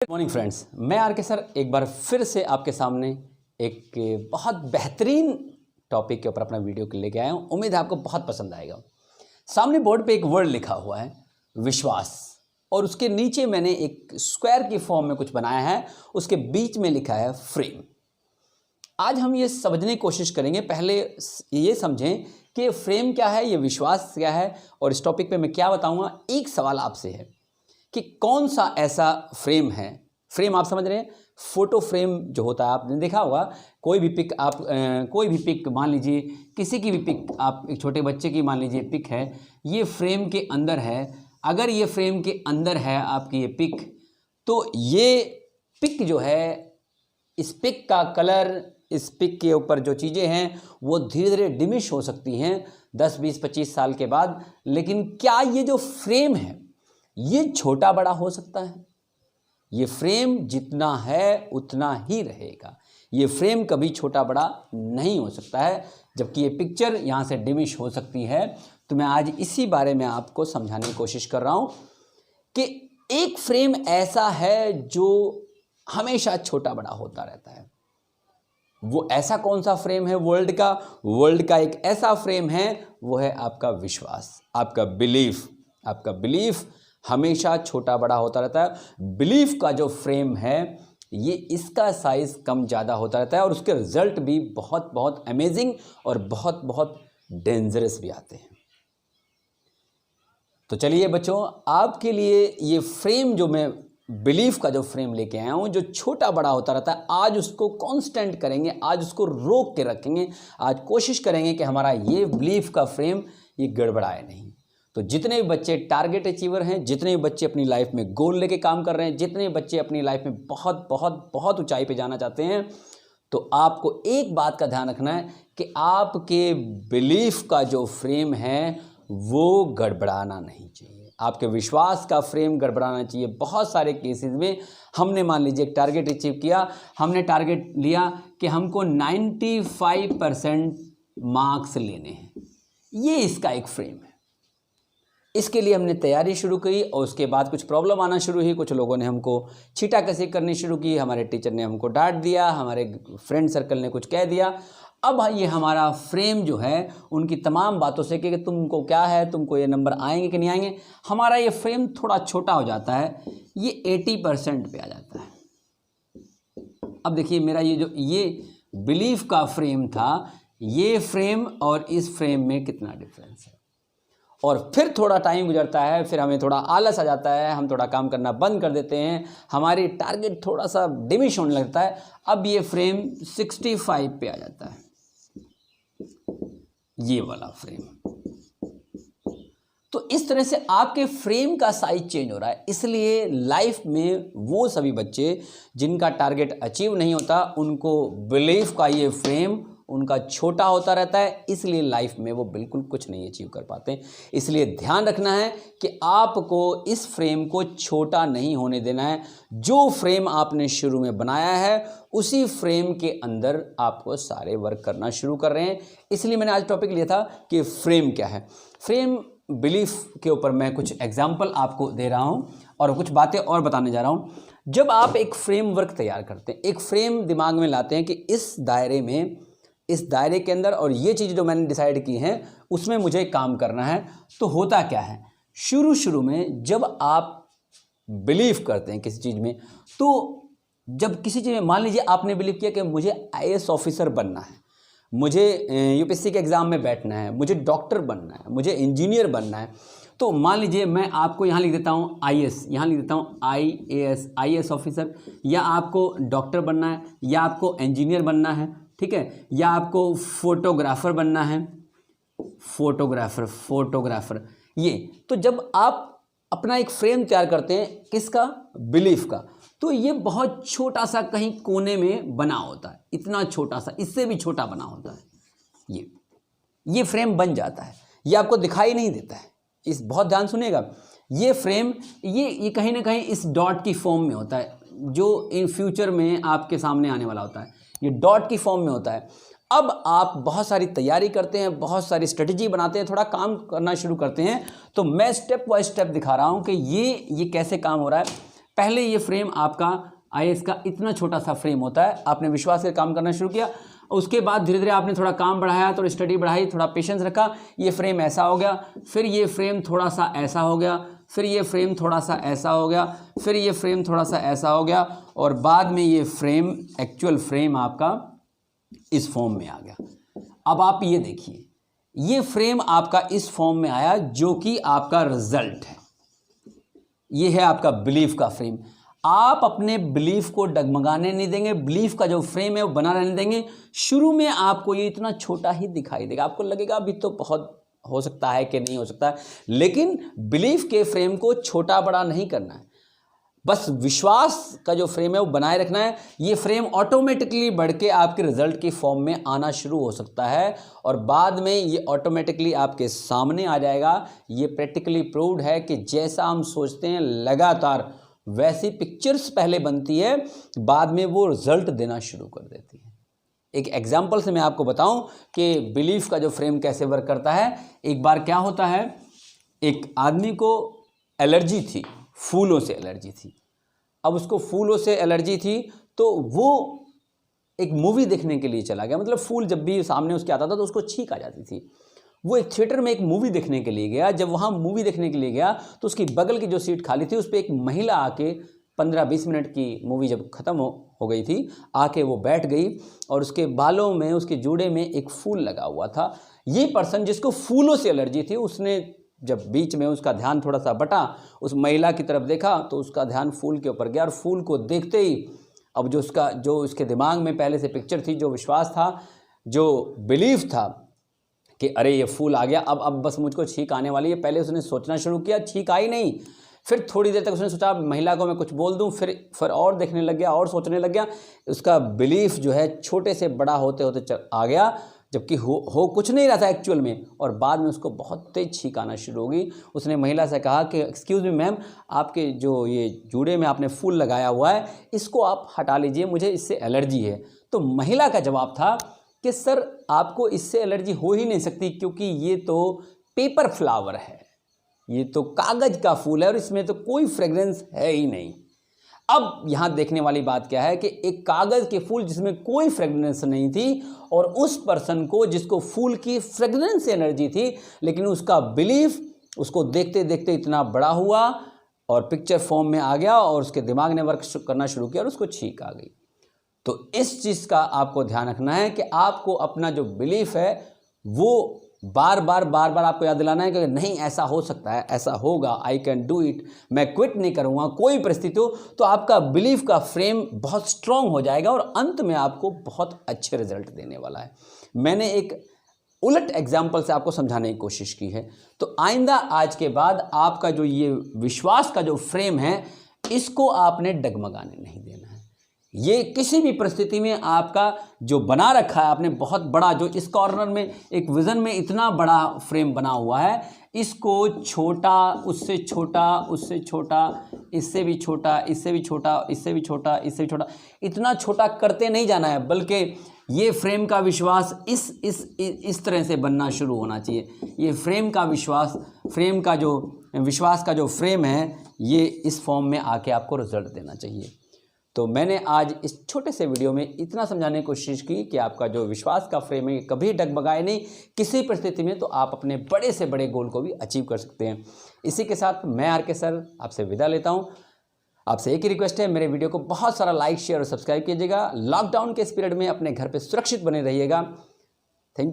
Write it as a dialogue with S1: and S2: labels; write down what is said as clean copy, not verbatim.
S1: Morning friends, मैं are के sir एक बार फिर से आपके सामने एक बहुत बेहतरीन टॉपिक के ऊपर अपना वीडियो लेके आया हूँ। उम्मीद है आपको बहुत पसंद आएगा। सामने बोर्ड पे एक वर्ड लिखा हुआ है विश्वास, और उसके नीचे मैंने एक स्क्वायर की फॉर्म में कुछ बनाया है, उसके बीच में लिखा है फ्रेम। आज हम ये समझने की कोशिश करेंगे, पहले ये समझें कि फ्रेम क्या है, ये विश्वास क्या है, और इस टॉपिक पे मैं क्या बताऊंगा। एक सवाल आपसे है कि कौन सा ऐसा फ्रेम है। फ्रेम आप समझ रहे हैं, फोटो फ्रेम जो होता है, आपने देखा होगा। कोई भी पिक आप कोई भी पिक मान लीजिए, किसी की भी पिक, आप एक छोटे बच्चे की मान लीजिए पिक है, ये फ्रेम के अंदर है। अगर ये फ्रेम के अंदर है आपकी ये पिक, तो ये पिक जो है, इस पिक का कलर, इस पिक के ऊपर जो चीज़ें हैं वो धीरे धीरे डिमिश हो सकती हैं 10, 20, 25 साल के बाद। लेकिन क्या ये जो फ्रेम है ये छोटा बड़ा हो सकता है? ये फ्रेम जितना है उतना ही रहेगा। ये फ्रेम कभी छोटा बड़ा नहीं हो सकता है, जबकि ये पिक्चर यहाँ से डिमिश हो सकती है। तो मैं आज इसी बारे में आपको समझाने की कोशिश कर रहा हूँ कि एक फ्रेम ऐसा है जो हमेशा छोटा बड़ा होता रहता है। वो ऐसा कौन सा फ्रेम है? वर्ल्ड का एक ऐसा फ्रेम है, वो है आपका विश्वास, आपका बिलीफ। आपका बिलीफ हमेशा छोटा बड़ा होता रहता है। बिलीफ का जो फ्रेम है ये, इसका साइज कम ज़्यादा होता रहता है, और उसके रिजल्ट भी बहुत बहुत अमेजिंग और बहुत बहुत डेंजरस भी आते हैं। तो चलिए बच्चों, आपके लिए ये फ्रेम जो मैं बिलीफ का जो फ्रेम लेके आया हूँ, जो छोटा बड़ा होता रहता है, आज उसको कांस्टेंट करेंगे, आज उसको रोक के रखेंगे। आज कोशिश करेंगे कि हमारा ये बिलीफ का फ्रेम ये गड़बड़ाए नहीं। तो जितने भी बच्चे टारगेट अचीवर हैं, जितने भी बच्चे अपनी लाइफ में गोल लेके काम कर रहे हैं, जितने बच्चे अपनी लाइफ में बहुत बहुत बहुत ऊंचाई पे जाना चाहते हैं, तो आपको एक बात का ध्यान रखना है कि आपके बिलीफ का जो फ्रेम है वो गड़बड़ाना नहीं चाहिए। आपके विश्वास का फ्रेम गड़बड़ाना चाहिए। बहुत सारे केसेस में हमने मान लीजिए एक टारगेट अचीव किया, हमने टारगेट लिया कि हमको 95% मार्क्स लेने हैं, ये इसका एक फ्रेम है। इसके लिए हमने तैयारी शुरू की, और उसके बाद कुछ प्रॉब्लम आना शुरू हुई। कुछ लोगों ने हमको छीटाकसी करनी शुरू की, हमारे टीचर ने हमको डांट दिया, हमारे फ्रेंड सर्कल ने कुछ कह दिया। अब ये हमारा फ्रेम जो है, उनकी तमाम बातों से कि तुमको क्या है, तुमको ये नंबर आएंगे कि नहीं आएंगे, हमारा ये फ्रेम थोड़ा छोटा हो जाता है, ये 80% पे आ जाता है। अब देखिए, मेरा ये बिलीफ का फ्रेम था, ये फ्रेम और इस फ्रेम में कितना डिफरेंस है। और फिर थोड़ा टाइम गुजरता है, फिर हमें थोड़ा आलस आ जाता है, हम थोड़ा काम करना बंद कर देते हैं, हमारी टारगेट थोड़ा सा डिमिश होने लगता है। अब ये फ्रेम 65 पे आ जाता है, ये वाला फ्रेम। तो इस तरह से आपके फ्रेम का साइज चेंज हो रहा है। इसलिए लाइफ में वो सभी बच्चे जिनका टारगेट अचीव नहीं होता, उनको बिलीफ का ये फ्रेम उनका छोटा होता रहता है, इसलिए लाइफ में वो बिल्कुल कुछ नहीं अचीव कर पाते। इसलिए ध्यान रखना है कि आपको इस फ्रेम को छोटा नहीं होने देना है। जो फ्रेम आपने शुरू में बनाया है, उसी फ्रेम के अंदर आपको सारे वर्क करना शुरू कर रहे हैं। इसलिए मैंने आज टॉपिक लिया था कि फ्रेम क्या है। फ्रेम बिलीफ के ऊपर मैं कुछ एग्जाम्पल आपको दे रहा हूँ और कुछ बातें और बताने जा रहा हूँ। जब आप एक फ्रेमवर्क तैयार करते हैं, एक फ्रेम दिमाग में लाते हैं कि इस दायरे के अंदर, और ये चीज़ जो मैंने डिसाइड की है उसमें मुझे काम करना है, तो होता क्या है, शुरू में जब आप बिलीव करते हैं किसी चीज़ में, तो जब किसी चीज़ में मान लीजिए आपने बिलीव किया कि मुझे IAS ऑफिसर बनना है, मुझे UPSC के एग्ज़ाम में बैठना है, मुझे डॉक्टर बनना है, मुझे इंजीनियर बनना है, तो मान लीजिए मैं आपको यहाँ लिख देता हूँ IAS, यहाँ लिख देता हूँ IAS ऑफिसर, या आपको डॉक्टर बनना है, या आपको इंजीनियर बनना है, ठीक है, या आपको फोटोग्राफर बनना है, फोटोग्राफर। ये तो जब आप अपना एक फ्रेम तैयार करते हैं, किसका? बिलीफ का, तो ये बहुत छोटा सा कहीं कोने में बना होता है, इतना छोटा सा, इससे भी छोटा बना होता है। ये फ्रेम बन जाता है, ये आपको दिखाई नहीं देता है। इस बहुत ध्यान सुनिएगा, ये फ्रेम ये कहीं ना कहीं इस डॉट की फॉर्म में होता है, जो इन फ्यूचर में आपके सामने आने वाला होता है, ये डॉट की फॉर्म में होता है। अब आप बहुत सारी तैयारी करते हैं, बहुत सारी स्ट्रेटजी बनाते हैं, थोड़ा काम करना शुरू करते हैं, तो मैं स्टेप बाय स्टेप दिखा रहा हूं कि ये कैसे काम हो रहा है। पहले ये फ्रेम आपका आईएएस का इतना छोटा सा फ्रेम होता है, आपने विश्वास से काम करना शुरू किया, उसके बाद धीरे धीरे आपने थोड़ा काम बढ़ाया, थोड़ी स्टडी बढ़ाई, थोड़ा पेशेंस रखा, ये फ्रेम ऐसा हो गया, फिर ये फ्रेम थोड़ा सा ऐसा हो गया, फिर ये फ्रेम थोड़ा सा ऐसा हो गया, फिर ये फ्रेम थोड़ा सा ऐसा हो गया, और बाद में ये फ्रेम, एक्चुअल फ्रेम आपका इस फॉर्म में आ गया। अब आप ये देखिए, ये फ्रेम आपका इस फॉर्म में आया जो कि आपका रिजल्ट है। ये है आपका बिलीफ का फ्रेम। आप अपने बिलीफ को डगमगाने नहीं देंगे, बिलीफ का जो फ्रेम है वो बना रहने देंगे। शुरू में आपको ये इतना छोटा ही दिखाई देगा, आपको लगेगा अभी तो बहुत हो सकता है कि नहीं हो सकता है, लेकिन बिलीफ के फ्रेम को छोटा बड़ा नहीं करना है, बस विश्वास का जो फ्रेम है वो बनाए रखना है। ये फ्रेम ऑटोमेटिकली बढ़ के आपके रिजल्ट की फॉर्म में आना शुरू हो सकता है और बाद में ये ऑटोमेटिकली आपके सामने आ जाएगा। ये प्रैक्टिकली प्रूव्ड है कि जैसा हम सोचते हैं लगातार वैसी पिक्चर्स पहले बनती है, बाद में वो रिजल्ट देना शुरू कर देती है। एक एग्जाम्पल से मैं आपको बताऊं कि बिलीफ का जो फ्रेम कैसे वर्क करता है। एक बार क्या होता है, एक आदमी को एलर्जी थी, फूलों से एलर्जी थी। अब उसको फूलों से एलर्जी थी तो वो एक मूवी देखने के लिए चला गया। मतलब फूल जब भी सामने उसके आता था तो उसको छींक आ जाती थी। वो एक थिएटर में एक मूवी देखने के लिए गया। जब वहाँ मूवी देखने के लिए गया तो उसकी बगल की जो सीट खाली थी उस पर एक महिला आके 15-20 मिनट की मूवी जब ख़त्म हो गई थी, आके वो बैठ गई और उसके बालों में, उसके जूड़े में एक फूल लगा हुआ था। ये पर्सन जिसको फूलों से एलर्जी थी, उसने जब बीच में उसका ध्यान थोड़ा सा बटा, उस महिला की तरफ देखा तो उसका ध्यान फूल के ऊपर गया और फूल को देखते ही अब जो उसके दिमाग में पहले से पिक्चर थी, जो विश्वास था, जो बिलीफ था कि अरे ये फूल आ गया, अब बस मुझको छींक आने वाली है, पहले उसने सोचना शुरू किया, छींक आई नहीं। फिर थोड़ी देर तक उसने सोचा महिला को मैं कुछ बोल दूं, फिर और देखने लग गया और सोचने लग गया। उसका बिलीफ जो है छोटे से बड़ा होते होते आ गया, जबकि हो कुछ नहीं रहा था एक्चुअल में, और बाद में उसको बहुत तेज छींक आना शुरू हो गई। उसने महिला से कहा कि एक्सक्यूज़ मी मैम, आपके जो ये जूड़े में आपने फूल लगाया हुआ है इसको आप हटा लीजिए, मुझे इससे एलर्जी है। तो महिला का जवाब था कि सर आपको इससे एलर्जी हो ही नहीं सकती, क्योंकि ये तो पेपर फ्लावर है, ये तो कागज़ का फूल है और इसमें तो कोई फ्रेगरेंस है ही नहीं। अब यहाँ देखने वाली बात क्या है कि एक कागज़ के फूल जिसमें कोई फ्रेगरेंस नहीं थी और उस पर्सन को जिसको फूल की फ्रेगरेंस से एनर्जी थी, लेकिन उसका बिलीफ उसको देखते देखते इतना बड़ा हुआ और पिक्चर फॉर्म में आ गया और उसके दिमाग ने वर्क करना शुरू किया और उसको छींक आ गई। तो इस चीज़ का आपको ध्यान रखना है कि आपको अपना जो बिलीफ है वो बार बार आपको याद दिलाना है कि नहीं ऐसा हो सकता है, ऐसा होगा, आई कैन डू इट, मैं क्विट नहीं करूँगा कोई परिस्थिति हो। तो आपका बिलीफ का फ्रेम बहुत स्ट्रॉन्ग हो जाएगा और अंत में आपको बहुत अच्छे रिजल्ट देने वाला है। मैंने एक उलट एग्जाम्पल से आपको समझाने की कोशिश की है। तो आइंदा आज के बाद आपका जो ये विश्वास का जो फ्रेम है इसको आपने डगमगाने नहीं देना है। ये किसी भी परिस्थिति में आपका जो बना रखा है आपने बहुत बड़ा, जो इस कॉर्नर में एक विज़न में इतना बड़ा फ्रेम बना हुआ है, इसको छोटा, उससे छोटा, उससे छोटा, इससे भी छोटा, इससे भी छोटा, इससे भी छोटा, इससे भी छोटा, इतना छोटा करते नहीं जाना है, बल्कि ये फ्रेम का विश्वास इस तरह से बनना शुरू होना चाहिए। ये फ्रेम का विश्वास का जो फ्रेम है ये इस फॉर्म में आके आपको रिजल्ट देना चाहिए। तो मैंने आज इस छोटे से वीडियो में इतना समझाने की कोशिश की कि आपका जो विश्वास का फ्रेम है कभी डगमगाए नहीं किसी परिस्थिति में, तो आप अपने बड़े से बड़े गोल को भी अचीव कर सकते हैं। इसी के साथ मैं आर के सर आपसे विदा लेता हूं। आपसे एक ही रिक्वेस्ट है, मेरे वीडियो को बहुत सारा लाइक, शेयर और सब्सक्राइब कीजिएगा। लॉकडाउन के इस पीरियड में अपने घर पे सुरक्षित बने रहिएगा।